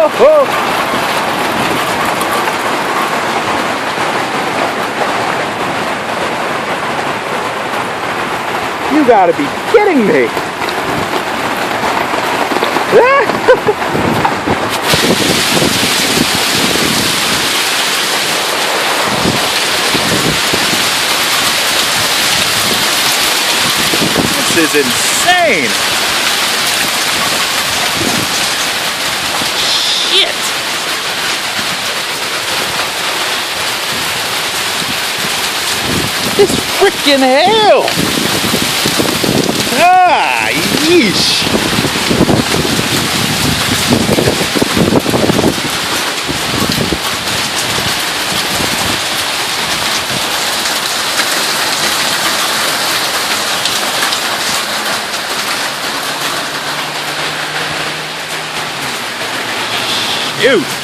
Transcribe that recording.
Oh. You gotta be kidding me! This is insane! Shit! This frickin' hell! Ah, yeesh! Shoot!